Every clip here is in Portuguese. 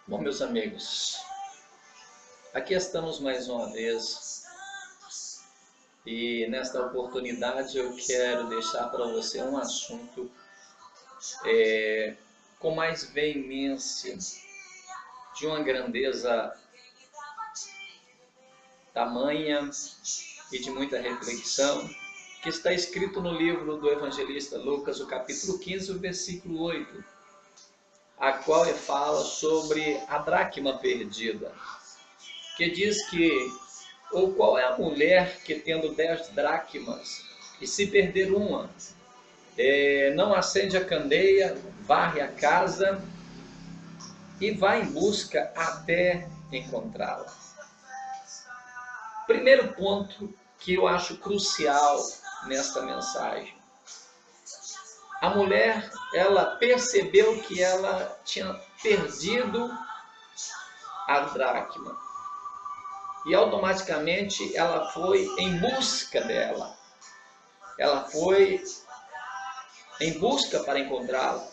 Bom, meus amigos, aqui estamos mais uma vez e nesta oportunidade eu quero deixar para você um assunto com mais veemência, de uma grandeza tamanha e de muita reflexão, que está escrito no livro do evangelista Lucas, o capítulo 15, o versículo 8, a qual fala sobre a dracma perdida, que diz que, ou qual é a mulher que tendo 10 dracmas, e se perder uma, não acende a candeia, varre a casa e vai em busca até encontrá-la. Primeiro ponto que eu acho crucial nesta mensagem. A mulher, ela percebeu que ela tinha perdido a dracma. E automaticamente ela foi em busca dela. Ela foi em busca para encontrá-la.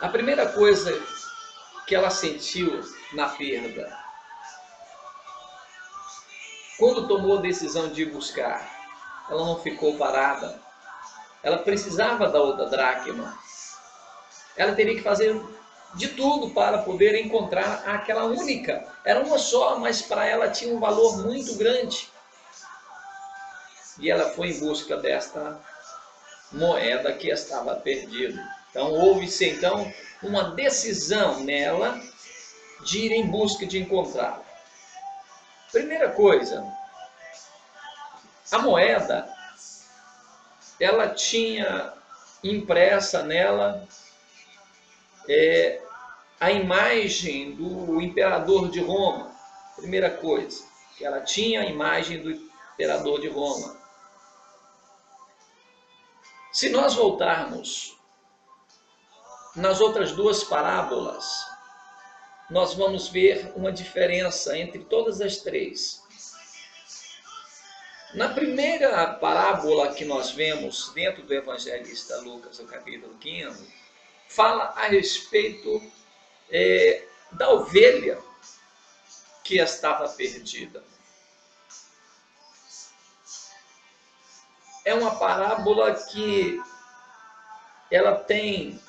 A primeira coisa que ela sentiu na perda, quando tomou a decisão de buscar, ela não ficou parada. Ela precisava da outra dracma. Ela teria que fazer de tudo para poder encontrar aquela única. Era uma só, mas para ela tinha um valor muito grande. E ela foi em busca desta moeda que estava perdida. Então houve-se então uma decisão nela de ir em busca de encontrá-la. Primeira coisa, a moeda, ela tinha impressa nela a imagem do imperador de Roma. Primeira coisa, que ela tinha a imagem do imperador de Roma. Se nós voltarmos nas outras duas parábolas, nós vamos ver uma diferença entre todas as três. Na primeira parábola que nós vemos dentro do evangelista Lucas, no capítulo 15, fala a respeito da ovelha que estava perdida. É uma parábola que ela tem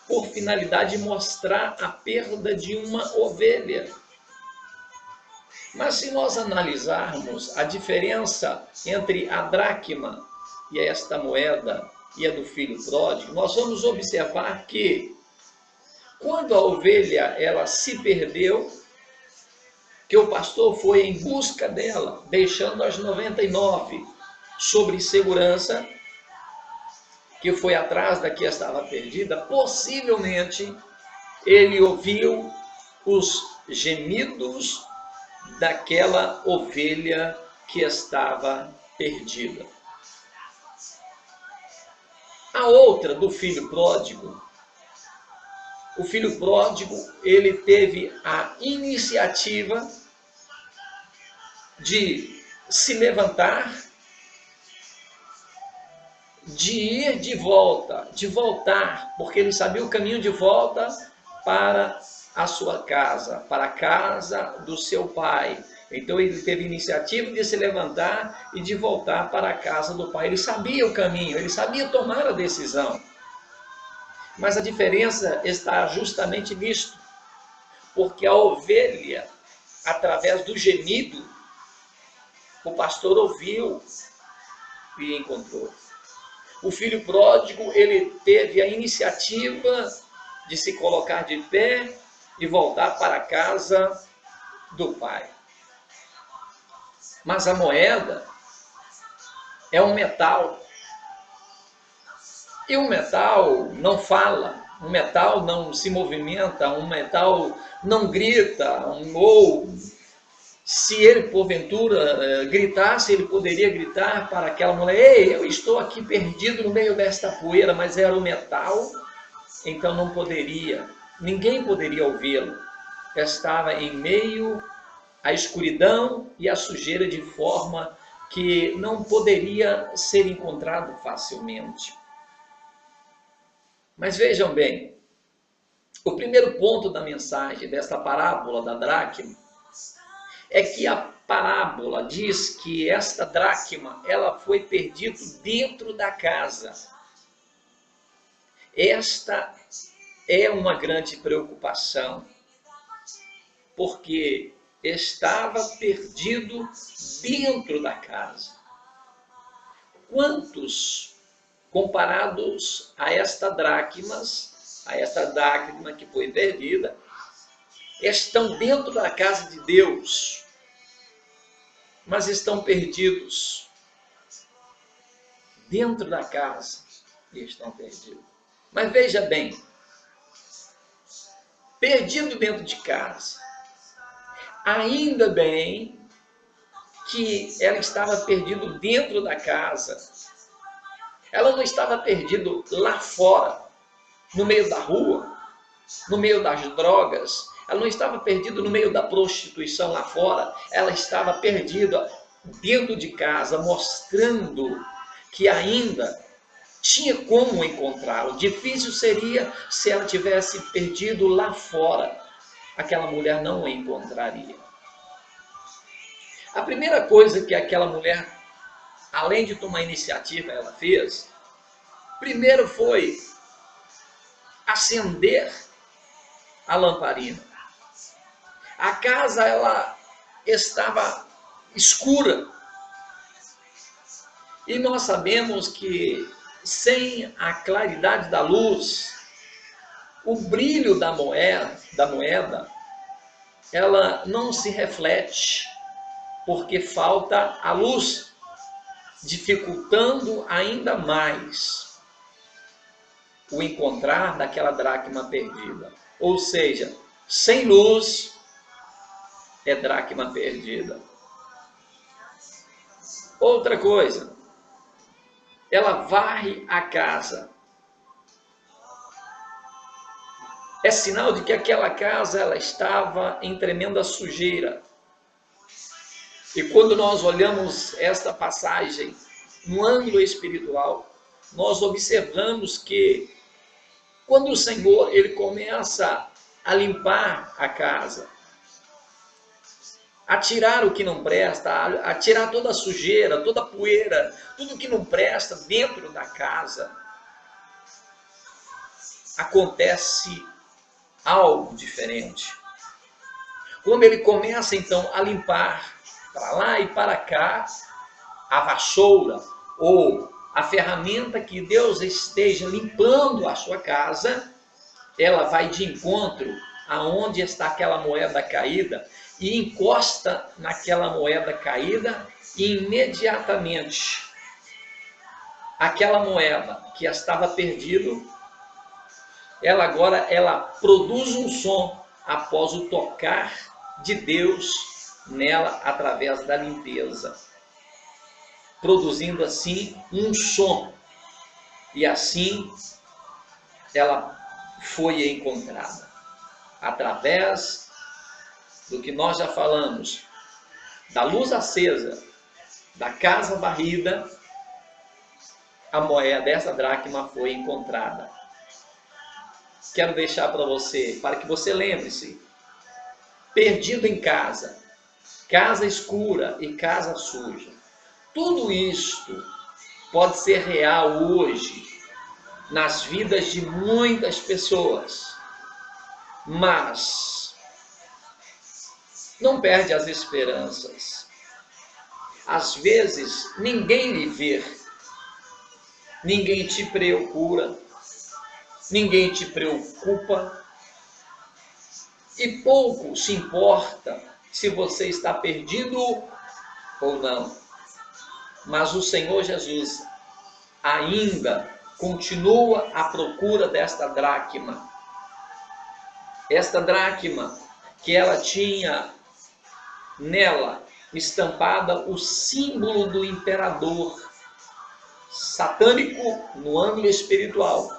por finalidade mostrar a perda de uma ovelha. Mas se nós analisarmos a diferença entre a dracma e esta moeda e a do filho pródigo, nós vamos observar que quando a ovelha ela se perdeu, que o pastor foi em busca dela, deixando as 99 sobre segurança, que foi atrás da que estava perdida, possivelmente ele ouviu os gemidos daquela ovelha que estava perdida. A outra, do filho pródigo, o filho pródigo, ele teve a iniciativa de se levantar, de ir de volta, de voltar, porque ele sabia o caminho de volta para a sua casa, para a casa do seu pai. Então ele teve a iniciativa de se levantar e de voltar para a casa do pai. Ele sabia o caminho, ele sabia tomar a decisão. Mas a diferença está justamente nisto, porque a ovelha, através do gemido, o pastor ouviu e encontrou. O filho pródigo, ele teve a iniciativa de se colocar de pé e voltar para a casa do pai. Mas a moeda é um metal. E o metal não fala, o metal não se movimenta, o metal não grita, ou se ele porventura gritasse, ele poderia gritar para aquela mulher: ei, eu estou aqui perdido no meio desta poeira, mas era o metal, então não poderia, ninguém poderia ouvi-lo. Estava em meio à escuridão e à sujeira, de forma que não poderia ser encontrado facilmente. Mas vejam bem, O primeiro ponto da mensagem desta parábola da dracma é que a parábola diz que esta dracma, ela foi perdida dentro da casa. Esta é uma grande preocupação, porque estava perdido dentro da casa. Quantos, comparados a esta dracma que foi perdida, estão dentro da casa de Deus, mas estão perdidos dentro da casa e estão perdidos. Mas veja bem, perdido dentro de casa, ainda bem que ela estava perdido dentro da casa. Ela não estava perdida lá fora, no meio da rua, no meio das drogas. Ela não estava perdida no meio da prostituição lá fora. Ela estava perdida dentro de casa, mostrando que ainda tinha como encontrá-lo. Difícil seria se ela tivesse perdido lá fora. Aquela mulher não o encontraria. A primeira coisa que aquela mulher, além de tomar iniciativa, ela fez, primeiro foi acender a lamparina. A casa, ela estava escura. E nós sabemos que sem a claridade da luz, o brilho da moeda, ela não se reflete, porque falta a luz, dificultando ainda mais o encontrar daquela dracma perdida. Ou seja, sem luz é dracma perdida. Outra coisa, ela varre a casa. É sinal de que aquela casa, ela estava em tremenda sujeira. E quando nós olhamos esta passagem no ângulo espiritual, nós observamos que quando o Senhor ele começa a limpar a casa, a tirar o que não presta, a tirar toda a sujeira, toda a poeira, tudo que não presta dentro da casa, acontece algo diferente. Quando ele começa então a limpar para lá e para cá, a vassoura ou a ferramenta que Deus esteja limpando a sua casa, ela vai de encontro aonde está aquela moeda caída e encosta naquela moeda caída e imediatamente aquela moeda que estava perdida, ela produz um som após o tocar de Deus nela através da limpeza, produzindo assim um som, e assim ela foi encontrada através do que nós já falamos, da luz acesa, da casa varrida. A moeda dessa dracma foi encontrada. Quero deixar para você, para que você lembre-se, perdido em casa, casa escura e casa suja. Tudo isto pode ser real hoje nas vidas de muitas pessoas, mas não perde as esperanças. Às vezes ninguém lhe vê, ninguém te procura, ninguém te preocupa e pouco se importa se você está perdido ou não. Mas o Senhor Jesus ainda continua à procura desta dracma. Esta dracma que ela tinha nela estampada o símbolo do imperador satânico no âmbito espiritual.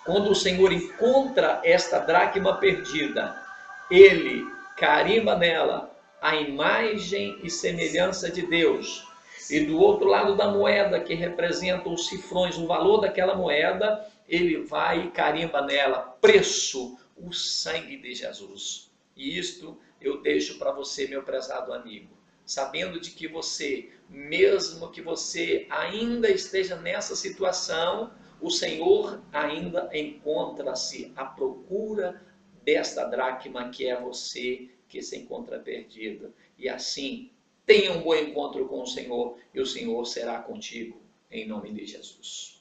Quando o Senhor encontra esta dracma perdida, ele carimba nela a imagem e semelhança de Deus. E do outro lado da moeda, que representa os cifrões, o valor daquela moeda, ele vai e carimba nela preço o sangue de Jesus. E isto eu deixo para você, meu prezado amigo, sabendo de que você, mesmo que você ainda esteja nessa situação, o Senhor ainda encontra-se à procura desta dracma que é você que se encontra perdido. E assim, tenha um bom encontro com o Senhor e o Senhor será contigo, em nome de Jesus.